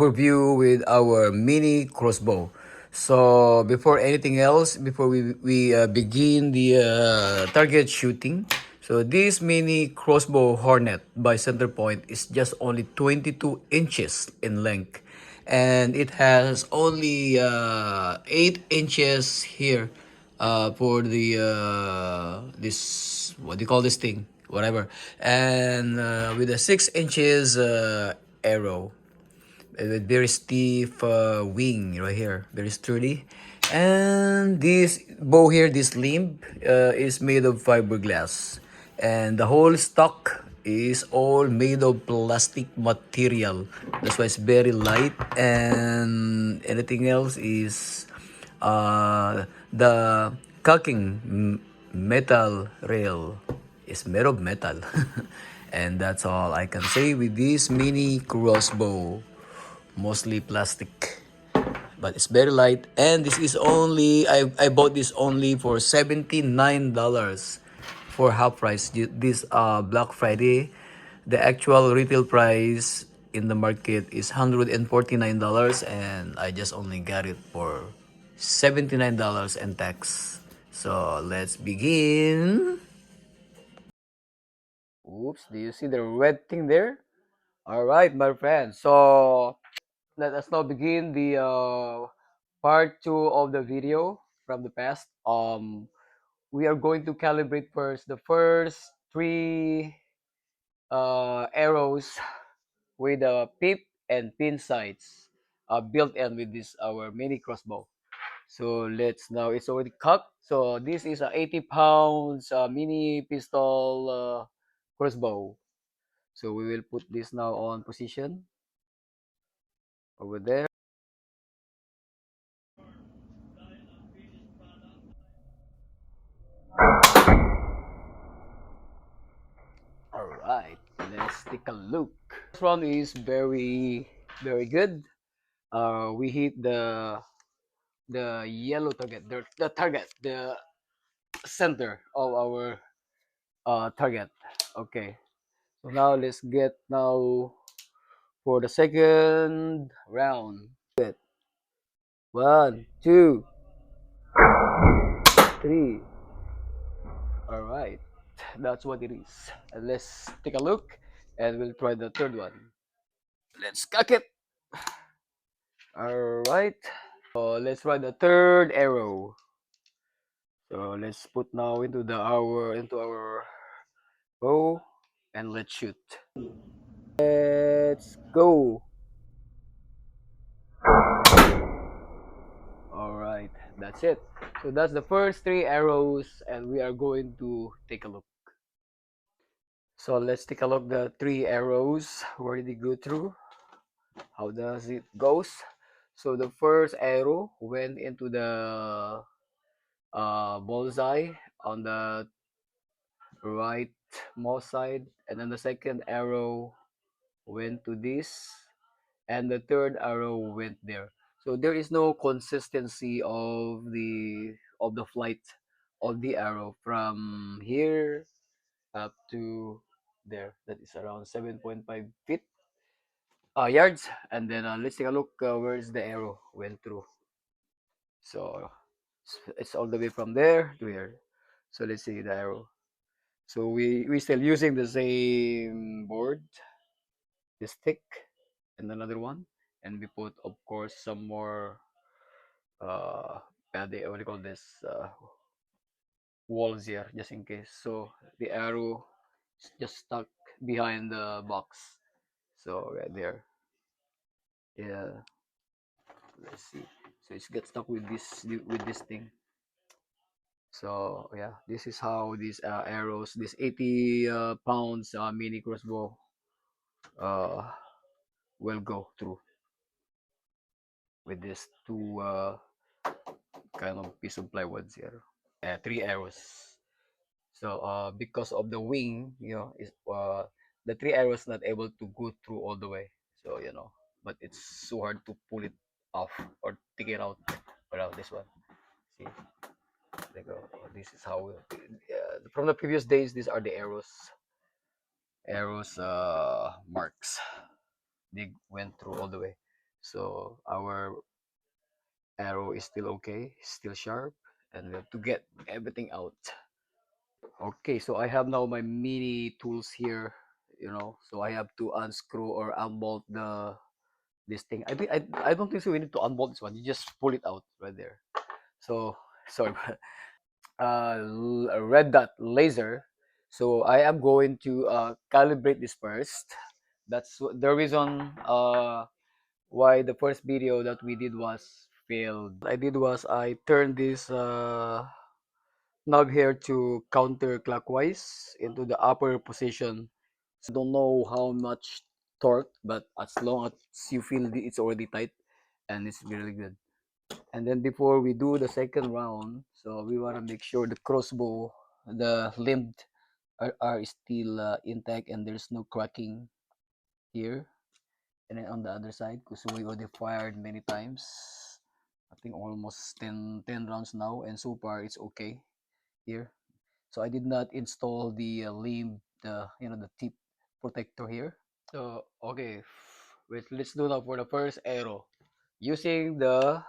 overview with our mini crossbow. So before anything else, before we begin the target shooting, so this mini crossbow Hornet by Centerpoint is just only 22 inches in length, and it has only 8 inches here for the this, what do you call this thing, whatever, and with a 6 inches arrow with very stiff wing right here, very sturdy. And this bow here, this limb, is made of fiberglass, and the whole stock is all made of plastic material. That's why it's very light, and anything else is the cocking metal rail is made of metal. And that's all I can say with this mini crossbow, mostly plastic, but it's very light. And this is only, I bought this only for $79 for half price this Black Friday. The actual retail price in the market is $149, and I just only got it for $79 and tax. So let's begin. Oops, do you see the red thing there? All right, my friend. So let us now begin the part two of the video from the past. We are going to calibrate first the first three arrows with the pip and pin sights built in with this our mini crossbow. So let's now, it's already cocked. So this is a 80 pounds mini pistol crossbow. So we will put this now on position over there. All right, let's take a look. This one is very good. We hit the yellow target, the target, the center of our target. Okay, so now let's get now for the second round. Good. One, two, three. All right, that's what it is. And let's take a look, and we'll try the third one. Let's cock it. All right. So let's try the third arrow. So let's put now into our bow, and let's shoot. Let's go. All right, that's it. So that's the first three arrows, and we are going to take a look. So let's take a look the three arrows. Where did it go through? How does it goes? So the first arrow went into the bullseye on the right most side, and then the second arrow went to this, and the third arrow went there. So there is no consistency of the flight of the arrow from here up to there. That is around 7.5 feet yards. And then let's take a look where's the arrow went through. So it's all the way from there to here. So let's see the arrow. So we still using the same board, this stick, and another one, and we put of course some more what do you call this, walls here just in case. So the arrow is just stuck behind the box. So right there. Yeah, let's see. So it's get stuck with this thing. So yeah, this is how these arrows, this 80 pounds mini crossbow uh will go through with these two kind of piece of plywoods here. Three arrows. So because of the wing, is the three arrows not able to go through all the way. So but it's so hard to pull it off or take it out without this one. See, they go. This is how from the previous days. These are the arrows marks. They went through all the way. So our arrow is still okay, still sharp, and we have to get everything out. Okay, so I have now my mini tools here, so I have to unscrew or unbolt this thing. I don't think so we need to unbolt this one. You just pull it out right there. So sorry, red dot laser. So I am going to calibrate this first. That's the reason why the first video that we did was failed. What I did was I turned this knob here to counterclockwise into the upper position. So I don't know how much torque, but as long as you feel it's already tight and it's really good. And then before we do the second round, so we want to make sure the crossbow, the limbs are still intact and there's no cracking here. And then on the other side, because we already fired many times, I think almost ten rounds now, and so far it's okay here. So I did not install the limb, the tip protector here. So okay, wait, let's do now for the first arrow using the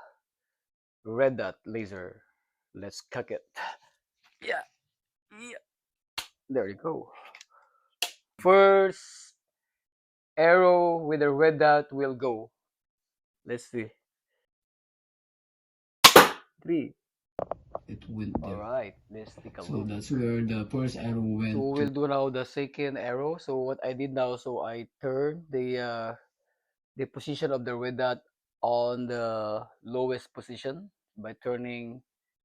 red dot laser. Let's cock it. Yeah, yeah. There you go. First arrow with the red dot will go. Let's see. Three. It went All there. right, let's take a So look. that's where the first arrow went. So To. we'll do now the second arrow. So what I did now, so I turned the position of the red dot on the lowest position by turning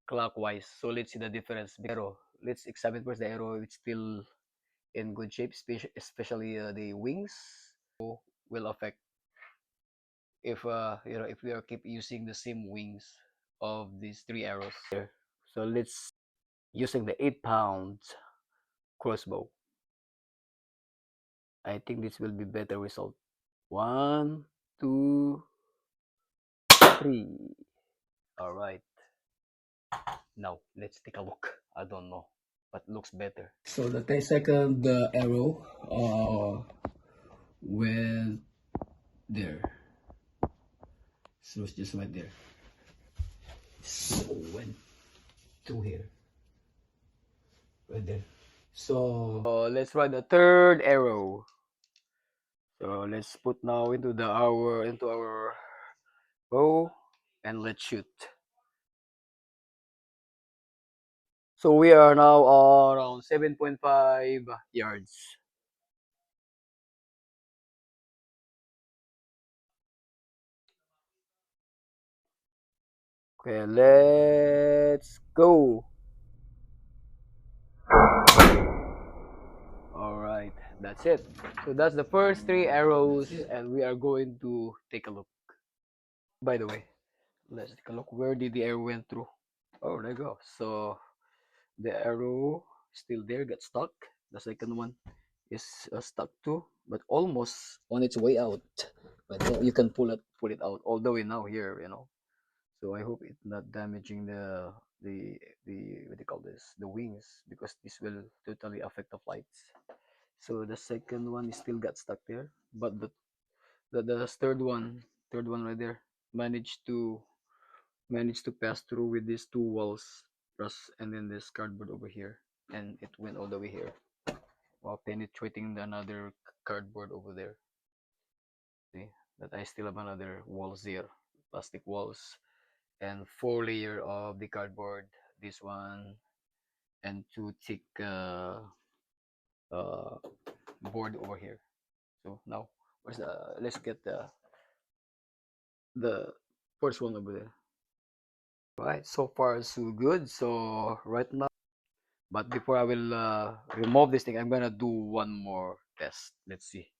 clockwise. So let's see the difference. Arrow. Let's examine first the arrow. It's still in good shape, especially the wings. Will affect if we are keep using the same wings of these three arrows. So let's using the 8 pound crossbow. I think this will be better result. One, two, three. All right. Now let's take a look. I don't know, but looks better. So the second arrow went there. So it's just right there. So went through here. Right there. So Let's run the third arrow. So let's put now into our bow and let's shoot. So we are now around 7.5 yards. Okay, let's go. All right, that's it. So that's the first three arrows, and we are going to take a look. By the way, let's take a look. Where did the arrow went through? Oh, there you go. So the arrow still there, got stuck. The second one is stuck too, but almost on its way out. But you can pull it out all the way now here. So I hope it's not damaging the the what do you call this, the wings, because this will totally affect the flights. So the second one is still got stuck there, but the third one right there managed to pass through with these two walls, plus and then this cardboard over here, and it went all the way here while penetrating the another cardboard over there. See that I still have another walls there, plastic walls, and 4 layer of the cardboard. This one and two thick uh, board over here. So now, let's get the first one over there. Right, so far so good. So right now, but before I will remove this thing, I'm gonna do one more test. Let's see.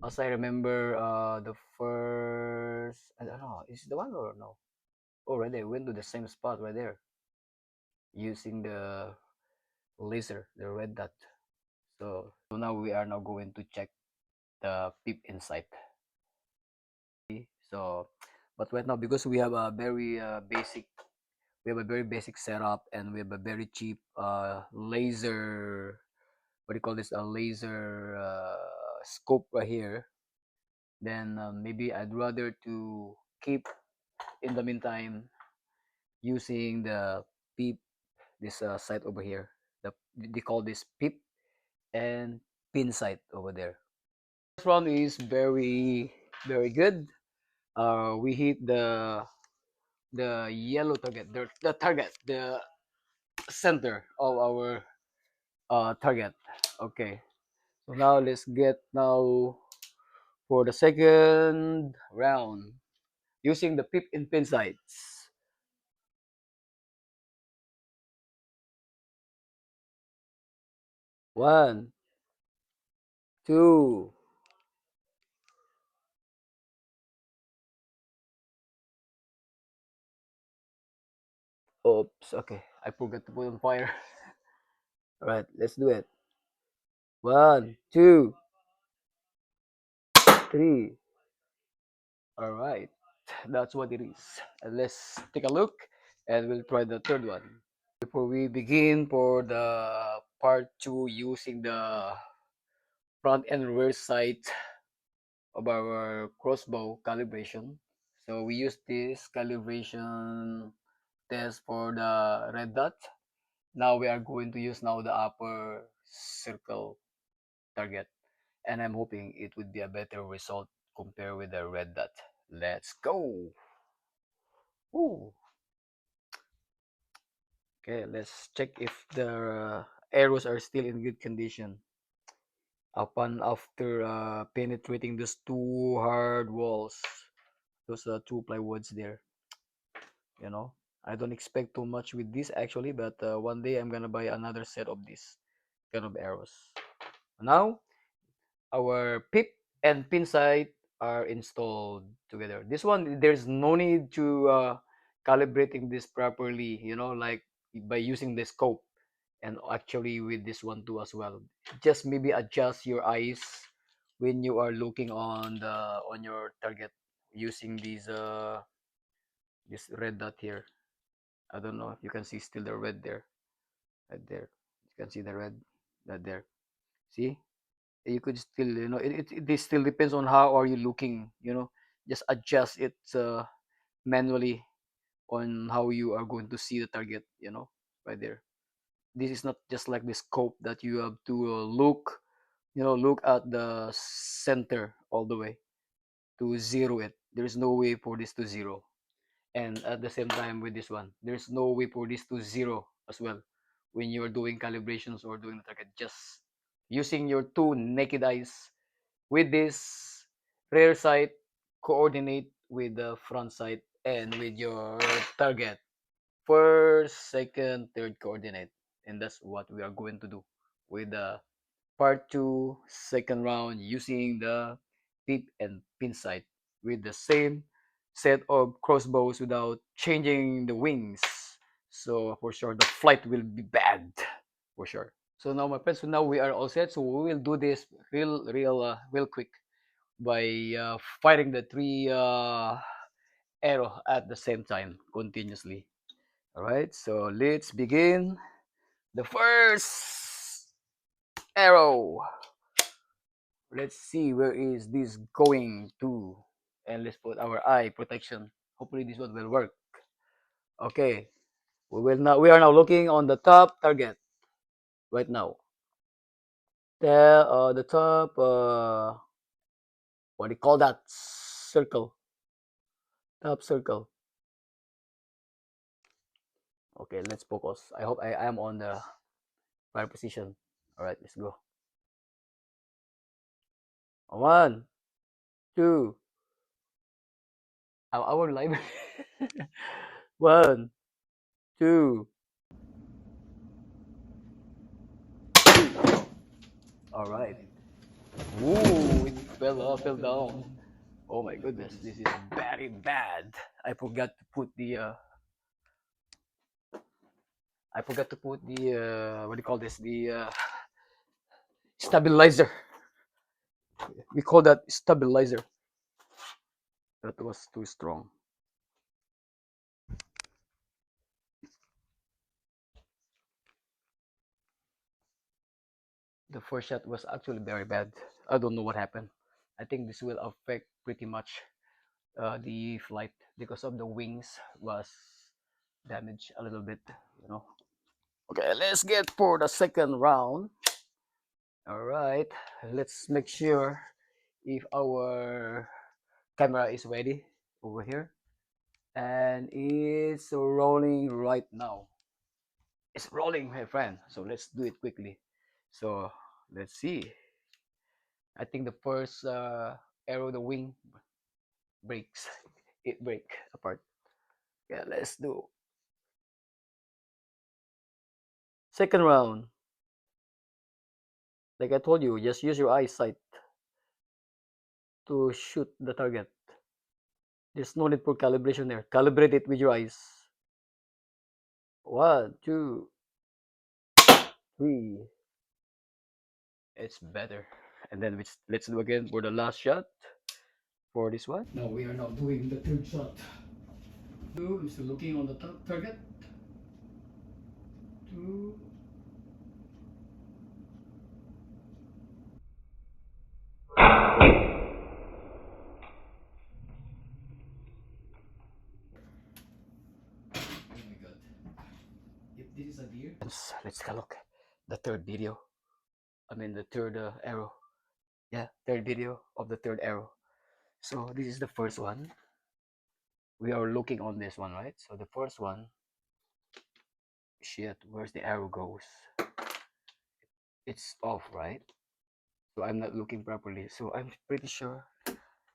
As I remember, the first, I don't know, is it the one or no? Oh, right there, went to the same spot right there using the laser, the red dot. So now we are now going to check the peep inside. So But right now, because we have a very basic, we have a very basic setup, and we have a very cheap laser. What do you call this? A laser scope right here. Then maybe I'd rather to keep in the meantime using the peep, this site over here. They call this peep and pin site over there. This one is very good. We hit the yellow target, the target, the center of our target. Okay, so now let's get now for the second round using the pip and pin sights. One, two. Oops. Okay, I forgot to put on fire. All right, let's do it. One, two, three. All right, that's what it is. And let's take a look, and we'll try the third one. Before we begin for the part two using the front and rear sight of our crossbow calibration. So we use this calibration test for the red dot. Now we are going to use now the upper circle target, and I'm hoping it would be a better result compared with the red dot. Let's go. Ooh. Okay, let's check if the arrows are still in good condition upon after penetrating those two hard walls, those two plywoods there. You know, I don't expect too much with this actually, but one day I'm gonna buy another set of these kind of arrows. Now our pip and pin sight are installed together. This one, there's no need to calibrating this properly, you know, like by using the scope, and actually with this one too as well. Just maybe adjust your eyes when you are looking on the on your target using these this red dot here. I don't know if you can see still the red there, right there. You can see the red, that there. See, you could still, you know, it still depends on how are you looking, you know. Just adjust it manually on how you are going to see the target, you know, right there. This is not just like the scope that you have to look, you know, look at the center all the way to zero it. There's no way for this to zero. And at the same time with this one, there's no way for this to zero as well when you're doing calibrations or doing the target. Just using your two naked eyes with this rear sight, coordinate with the front sight and with your target. First, second, third coordinate. And that's what we are going to do with the part two, second round, using the tip and pin sight with the same set of crossbows without changing the wings. So for sure, the flight will be bad for sure. So now, my friends, so now we are all set. So we will do this real quick by firing the three arrow at the same time continuously. All right. So let's begin. The first arrow. Let's see where is this going to, and let's put our eye protection. Hopefully this one will work. Okay, we are now looking on the top target right now. The top what do you call that, circle, top circle. Okay, let's focus. I hope I am on the right position. All right, let's go. One, two. Our live. One, two. All right. Ooh, it fell down. Oh my goodness, this is very bad. I forgot to put the what do you call this? The stabilizer. We call that stabilizer. That was too strong. the first shot was actually very bad. I don't know what happened. I think this will affect pretty much the flight because of the wings was damaged a little bit, you know. Okay, let's get for the second round. All right, let's make sure if our camera is ready over here, and it's rolling right now. It's rolling, my friend. So let's do it quickly. So let's see. I think the first arrow, the wing breaks. It break apart. Yeah, let's do second round. Like I told you, just use your eyesight to shoot the target. There's no need for calibration there. Calibrate it with your eyes. One, two, three. It's better. And then let's do again for the last shot for this one. Now we are now doing the third shot. Two, I'm still looking on the target. Two. Oh my god. If this is a deer. Let's take a look. The third video. I mean the third arrow. Yeah, third video of the third arrow. So this is the first one. We are looking on this one, right? So the first one. Shit, where's the arrow goes? It's off, right? So I'm not looking properly. So I'm pretty sure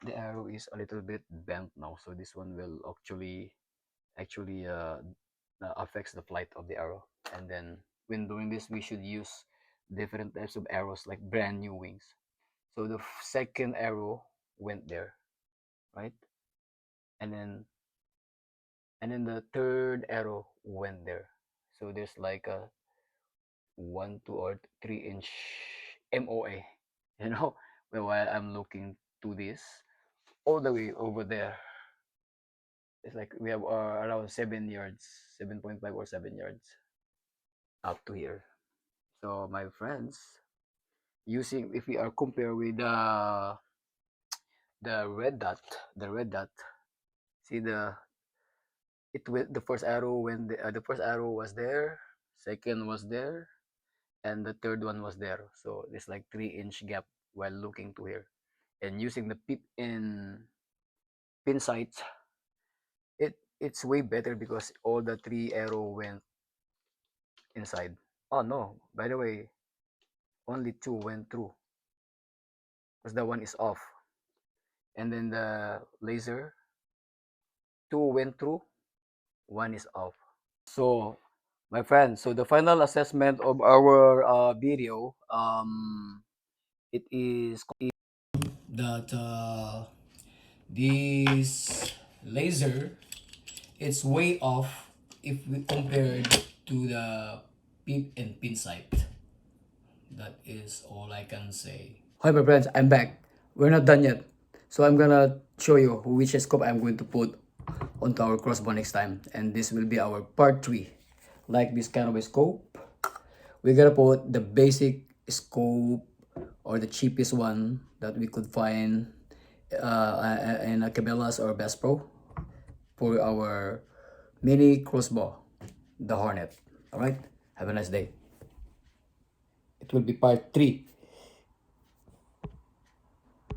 the arrow is a little bit bent now. So this one will actually affects the flight of the arrow. And then when doing this, we should use different types of arrows, like brand new wings. So the second arrow went there, right? And then the third arrow went there. So there's like a 1, 2, or 3 inch MOA, you know, while I'm looking to this all the way over there. It's like we have around 7 yards, 7.5 or 7 yards up to here. So my friends, using if we are compare with the red dot, the red dot, see the first arrow when the first arrow was there, second was there, and the third one was there. So there's like 3 inch gap while looking to here, and using the pin sight, it's way better because all the three arrow went inside. Oh no, by the way, only two went through because the one is off, and then the laser, two went through, one is off. So my friend, so the final assessment of our video, it is that this laser, it's way off if we compare to the pip and pin sight. That is all I can say. Hi my friends, I'm back. We're not done yet. So I'm gonna show you which scope I'm going to put onto our crossbow next time. And this will be our part 3. Like this kind of a scope, we're gonna put the basic scope or the cheapest one that we could find in a Cabela's or Best Pro for our mini crossbow, the Hornet. Alright, have a nice day. It will be part 3.